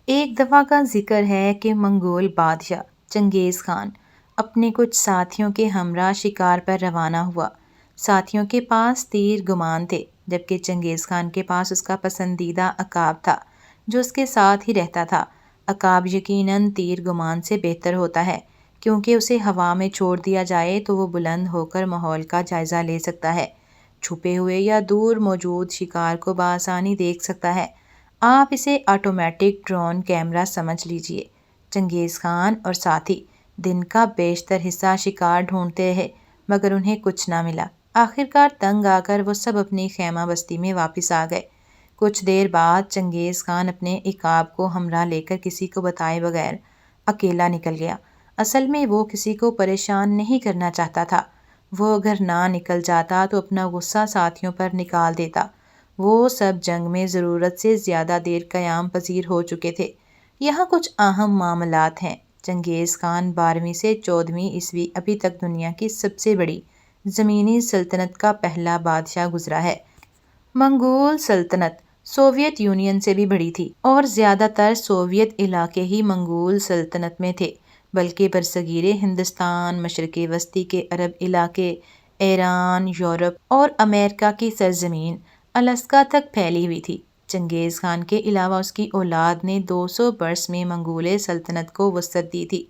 ایک دفعہ کا ذکر ہے کہ منگول بادشاہ چنگیز خان اپنے کچھ ساتھیوں کے ہمراہ شکار پر روانہ ہوا۔ ساتھیوں کے پاس تیر کمان تھے، جبکہ چنگیز خان کے پاس اس کا پسندیدہ عقاب تھا جو اس کے ساتھ ہی رہتا تھا۔ عقاب یقیناً تیر کمان سے بہتر ہوتا ہے، کیونکہ اسے ہوا میں چھوڑ دیا جائے تو وہ بلند ہو کر ماحول کا جائزہ لے سکتا ہے، چھپے ہوئے یا دور موجود شکار کو بآسانی دیکھ سکتا ہے۔ آپ اسے آٹومیٹک ڈرون کیمرہ سمجھ لیجئے۔ چنگیز خان اور ساتھی دن کا بیشتر حصہ شکار ڈھونڈتے رہے، مگر انہیں کچھ نہ ملا۔ آخرکار تنگ آ کر وہ سب اپنی خیمہ بستی میں واپس آ گئے۔ کچھ دیر بعد چنگیز خان اپنے عقاب کو ہمراہ لے کر کسی کو بتائے بغیر اکیلا نکل گیا۔ اصل میں وہ کسی کو پریشان نہیں کرنا چاہتا تھا۔ وہ اگر نہ نکل جاتا تو اپنا غصہ ساتھیوں پر نکال دیتا۔ وہ سب جنگ میں ضرورت سے زیادہ دیر قیام پذیر ہو چکے تھے۔ یہاں کچھ اہم معاملات ہیں۔ چنگیز خان 12ویں سے 14ویں عیسوی ابھی تک دنیا کی سب سے بڑی زمینی سلطنت کا پہلا بادشاہ گزرا ہے۔ منگول سلطنت سوویت یونین سے بھی بڑی تھی، اور زیادہ تر سوویت علاقے ہی منگول سلطنت میں تھے، بلکہ برصغیر ہندوستان، مشرق وسطی کے عرب علاقے، ایران، یورپ اور امریکہ کی سرزمین الاسکا تک پھیلی ہوئی تھی۔ چنگیز خان کے علاوہ اس کی اولاد نے 200 برس میں منگول سلطنت کو وسعت دی تھی،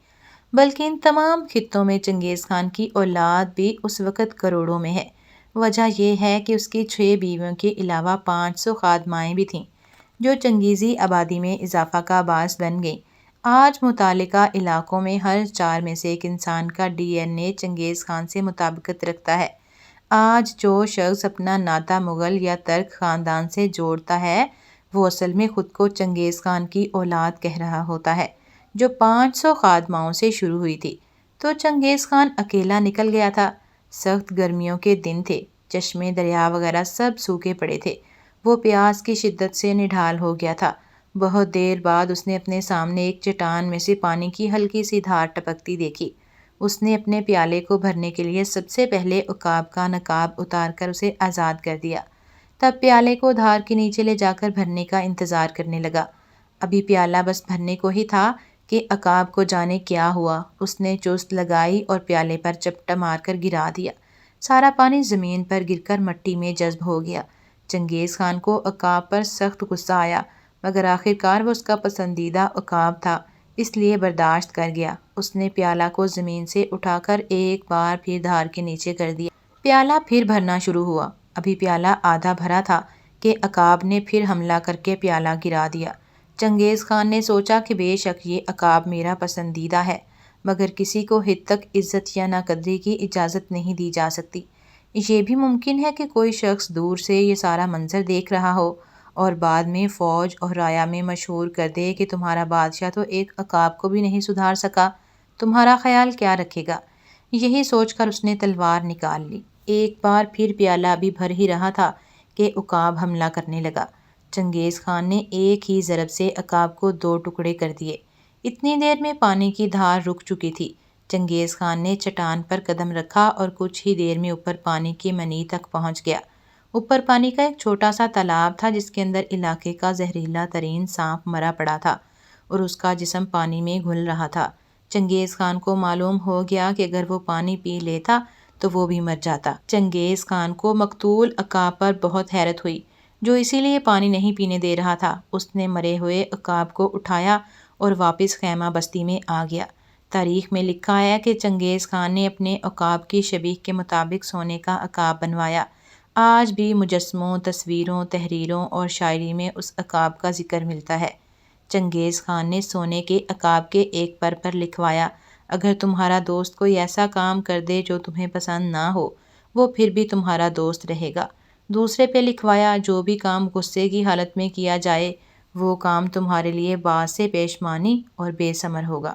بلکہ ان تمام خطوں میں چنگیز خان کی اولاد بھی اس وقت کروڑوں میں ہے۔ وجہ یہ ہے کہ اس کی 6 بیویوں کے علاوہ 500 خادمائیں بھی تھیں، جو چنگیزی آبادی میں اضافہ کا باعث بن گئیں۔ آج متعلقہ علاقوں میں ہر 4 میں سے ایک انسان کا ڈی این اے چنگیز خان سے مطابقت رکھتا ہے۔ آج جو شخص اپنا ناطہ مغل یا ترک خاندان سے جوڑتا ہے، وہ اصل میں خود کو چنگیز خان کی اولاد کہہ رہا ہوتا ہے، جو 500 خادماؤں سے شروع ہوئی تھی۔ تو چنگیز خان اکیلا نکل گیا تھا۔ سخت گرمیوں کے دن تھے، چشمے، دریا وغیرہ سب سوکھے پڑے تھے۔ وہ پیاس کی شدت سے نڈھال ہو گیا تھا۔ بہت دیر بعد اس نے اپنے سامنے ایک چٹان میں سے پانی کی ہلکی سی دھار ٹپکتی دیکھی۔ اس نے اپنے پیالے کو بھرنے کے لیے سب سے پہلے عقاب کا نقاب اتار کر اسے آزاد کر دیا، تب پیالے کو دھار کے نیچے لے جا کر بھرنے کا انتظار کرنے لگا۔ ابھی پیالہ بس بھرنے کو ہی تھا کہ عقاب کو جانے کیا ہوا۔ اس نے چست لگائی اور پیالے پر چپٹا مار کر گرا دیا۔ سارا پانی زمین پر گر کر مٹی میں جذب ہو گیا۔ چنگیز خان کو عقاب پر سخت غصہ آیا، مگر آخرکار وہ اس کا پسندیدہ عقاب تھا، اس لیے برداشت کر گیا۔ اس نے پیالہ کو زمین سے اٹھا کر ایک بار پھر دھار کے نیچے کر دیا۔ پیالہ پھر بھرنا شروع ہوا۔ ابھی پیالہ آدھا بھرا تھا کہ عقاب نے پھر حملہ کر کے پیالہ گرا دیا۔ چنگیز خان نے سوچا کہ بے شک یہ عقاب میرا پسندیدہ ہے، مگر کسی کو حد تک عزت یا ناقدری کی اجازت نہیں دی جا سکتی۔ یہ بھی ممکن ہے کہ کوئی شخص دور سے یہ سارا منظر دیکھ رہا ہو اور بعد میں فوج اور رایا میں مشہور کر دے کہ تمہارا بادشاہ تو ایک عقاب کو بھی نہیں سدھار سکا، تمہارا خیال کیا رکھے گا؟ یہی سوچ کر اس نے تلوار نکال لی۔ ایک بار پھر پیالہ ابھی بھر ہی رہا تھا کہ عقاب حملہ کرنے لگا۔ چنگیز خان نے ایک ہی ضرب سے عقاب کو 2 ٹکڑے کر دیے۔ اتنی دیر میں پانی کی دھار رک چکی تھی۔ چنگیز خان نے چٹان پر قدم رکھا اور کچھ ہی دیر میں اوپر پانی کی منی تک پہنچ گیا۔ اوپر پانی کا ایک چھوٹا سا تالاب تھا جس کے اندر علاقے کا زہریلا ترین سانپ مرا پڑا تھا اور اس کا جسم پانی میں گھل رہا تھا۔ چنگیز خان کو معلوم ہو گیا کہ اگر وہ پانی پی لیتا تو وہ بھی مر جاتا۔ چنگیز خان کو مقتول عقاب پر بہت حیرت ہوئی، جو اسی لیے پانی نہیں پینے دے رہا تھا۔ اس نے مرے ہوئے عقاب کو اٹھایا اور واپس خیمہ بستی میں آ گیا۔ تاریخ میں لکھا ہے کہ چنگیز خان نے اپنے عقاب کی شبیہ کے مطابق سونے کا عقاب بنوایا۔ آج بھی مجسموں، تصویروں، تحریروں اور شاعری میں اس عقاب کا ذکر ملتا ہے۔ چنگیز خان نے سونے کے عقاب کے ایک پر لکھوایا، اگر تمہارا دوست کوئی ایسا کام کر دے جو تمہیں پسند نہ ہو، وہ پھر بھی تمہارا دوست رہے گا۔ دوسرے پہ لکھوایا، جو بھی کام غصے کی حالت میں کیا جائے، وہ کام تمہارے لیے باعث پیشمانی اور بے ثمر ہوگا۔